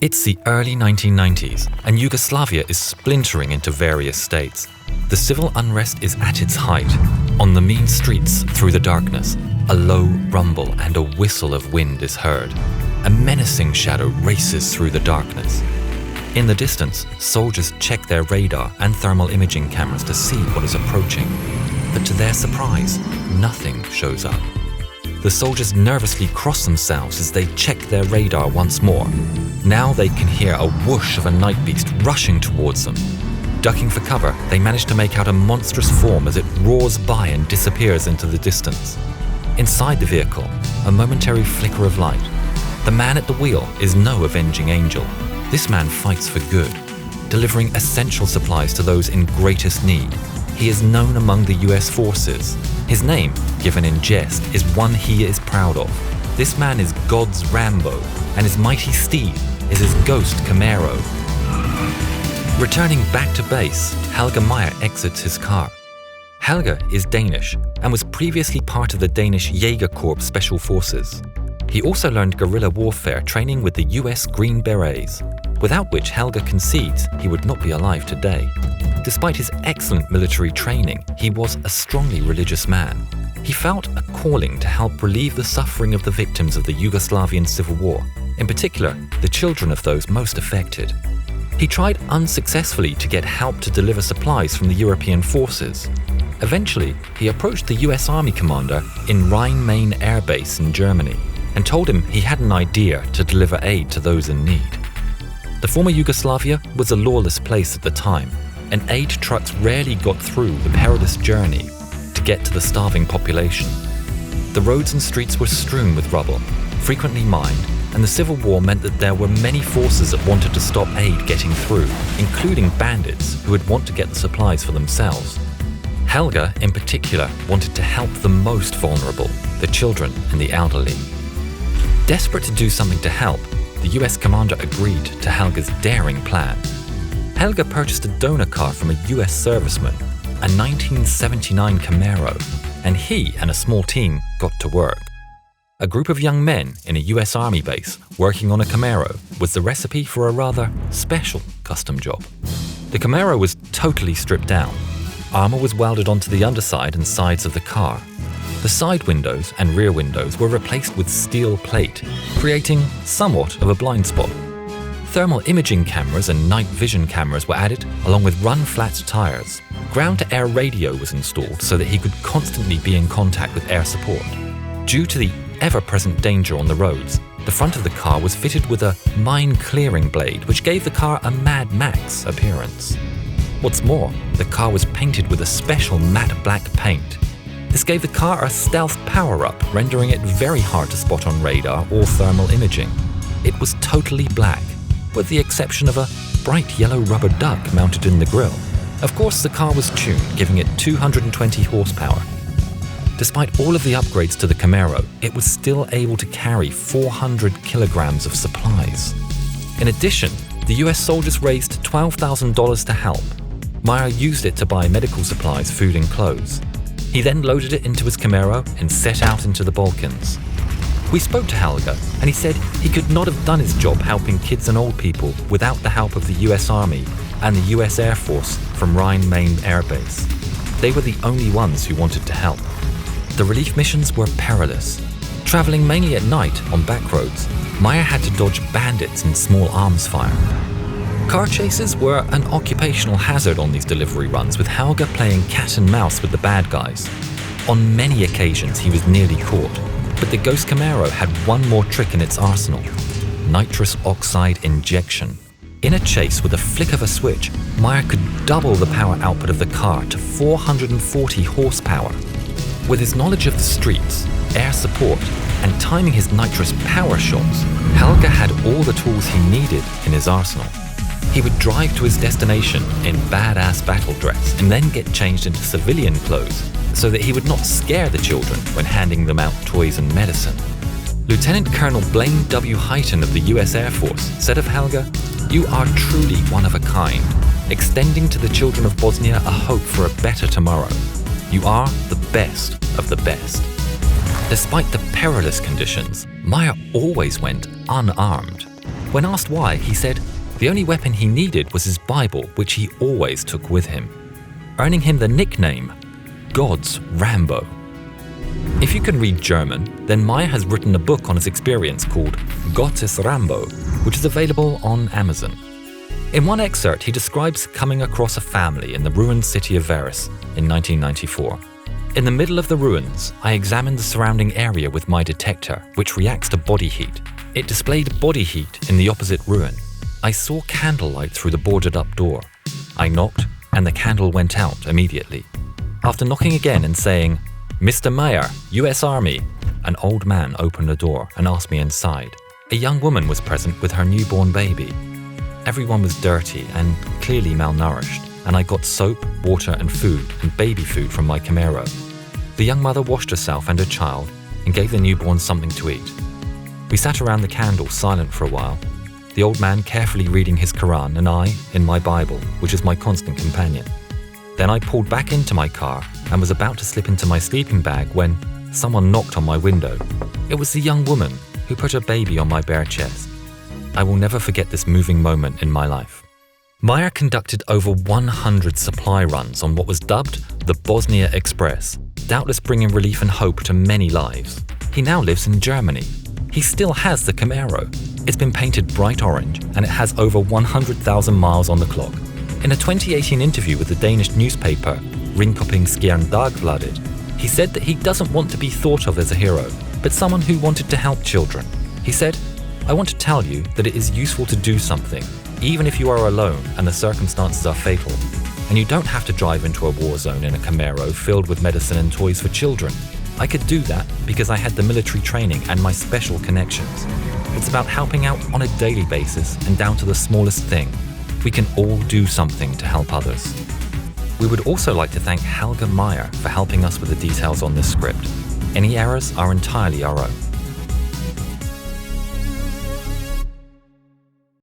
It's the early 1990s, and Yugoslavia is splintering into various states. The civil unrest is at its height. On the mean streets, through the darkness, a low rumble and a whistle of wind is heard. A menacing shadow races through the darkness. In the distance, soldiers check their radar and thermal imaging cameras to see what is approaching. But to their surprise, nothing shows up. The soldiers nervously cross themselves as they check their radar once more. Now they can hear a whoosh of a night beast rushing towards them. Ducking for cover, they manage to make out a monstrous form as it roars by and disappears into the distance. Inside the vehicle, a momentary flicker of light. The man at the wheel is no avenging angel. This man fights for good, delivering essential supplies to those in greatest need. He is known among the US forces. His name, given in jest, is one he is proud of. This man is God's Rambo, and his mighty steed is his ghost Camaro. Returning back to base, Helge Meyer exits his car. Helge is Danish and was previously part of the Danish Jägerkorps Special Forces. He also learned guerrilla warfare training with the US Green Berets, without which Helge concedes he would not be alive today. Despite his excellent military training, he was a strongly religious man. He felt a calling to help relieve the suffering of the victims of the Yugoslavian Civil War, in particular, the children of those most affected. He tried unsuccessfully to get help to deliver supplies from the European forces. Eventually, he approached the US Army commander in Rhine-Main Air Base in Germany and told him he had an idea to deliver aid to those in need. The former Yugoslavia was a lawless place at the time, and aid trucks rarely got through the perilous journey to get to the starving population. The roads and streets were strewn with rubble, frequently mined, and the Civil War meant that there were many forces that wanted to stop aid getting through, including bandits who would want to get the supplies for themselves. Helge, in particular, wanted to help the most vulnerable, the children and the elderly. Desperate to do something to help, the US commander agreed to Helge's daring plan. Helge purchased a donor car from a US serviceman, a 1979 Camaro, and he and a small team got to work. A group of young men in a US Army base working on a Camaro was the recipe for a rather special custom job. The Camaro was totally stripped down. Armor was welded onto the underside and sides of the car. The side windows and rear windows were replaced with steel plate, creating somewhat of a blind spot. Thermal imaging cameras and night vision cameras were added, along with run-flat tires. Ground-to-air radio was installed so that he could constantly be in contact with air support. Due to the ever-present danger on the roads, the front of the car was fitted with a mine-clearing blade, which gave the car a Mad Max appearance. What's more, the car was painted with a special matte black paint. This gave the car a stealth power-up, rendering it very hard to spot on radar or thermal imaging. It was totally black, with the exception of a bright yellow rubber duck mounted in the grille. Of course, the car was tuned, giving it 220 horsepower. Despite all of the upgrades to the Camaro, it was still able to carry 400 kilograms of supplies. In addition, the US soldiers raised $12,000 to help. Meyer used it to buy medical supplies, food and clothes. He then loaded it into his Camaro and set out into the Balkans. We spoke to Helge, and he said he could not have done his job helping kids and old people without the help of the US Army and the US Air Force from Rhine-Main Air Base. They were the only ones who wanted to help. The relief missions were perilous. Traveling mainly at night on back roads, Meyer had to dodge bandits and small arms fire. Car chases were an occupational hazard on these delivery runs, with Helge playing cat and mouse with the bad guys. On many occasions he was nearly caught, but the Ghost Camaro had one more trick in its arsenal: nitrous oxide injection. In a chase with a flick of a switch, Meyer could double the power output of the car to 440 horsepower. With his knowledge of the streets, air support, and timing his nitrous power shots, Helge had all the tools he needed in his arsenal. He would drive to his destination in badass battle dress and then get changed into civilian clothes so that he would not scare the children when handing them out toys and medicine. Lieutenant Colonel Blaine W. Hyten of the US Air Force said of Helge, "You are truly one of a kind, extending to the children of Bosnia a hope for a better tomorrow. You are the best of the best." Despite the perilous conditions, Meyer always went unarmed. When asked why, he said the only weapon he needed was his Bible, which he always took with him, earning him the nickname God's Rambo. If you can read German, then Meyer has written a book on his experience called Gottes Rambo, which is available on Amazon. In one excerpt, he describes coming across a family in the ruined city of Varus in 1994. In the middle of the ruins, I examined the surrounding area with my detector, which reacts to body heat. It displayed body heat in the opposite ruin. I saw candlelight through the boarded-up door. I knocked, and the candle went out immediately. After knocking again and saying, "Mr. Meyer, US Army," an old man opened the door and asked me inside. A young woman was present with her newborn baby. Everyone was dirty and clearly malnourished, and I got soap, water and food and baby food from my Camaro. The young mother washed herself and her child and gave the newborn something to eat. We sat around the candle silent for a while, the old man carefully reading his Quran and I in my Bible, which is my constant companion. Then I pulled back into my car and was about to slip into my sleeping bag when someone knocked on my window. It was the young woman who put her baby on my bare chest. I will never forget this moving moment in my life. Meyer conducted over 100 supply runs on what was dubbed the Bosnia Express, doubtless bringing relief and hope to many lives. He now lives in Germany. He still has the Camaro. It's been painted bright orange and it has over 100,000 miles on the clock. In a 2018 interview with the Danish newspaper Ringkøbing Dagbladet, he said that he doesn't want to be thought of as a hero, but someone who wanted to help children. He said, "I want to tell you that it is useful to do something, even if you are alone and the circumstances are fatal. And you don't have to drive into a war zone in a Camaro filled with medicine and toys for children. I could do that because I had the military training and my special connections. It's about helping out on a daily basis and down to the smallest thing. We can all do something to help others." We would also like to thank Helge Meyer for helping us with the details on this script. Any errors are entirely our own.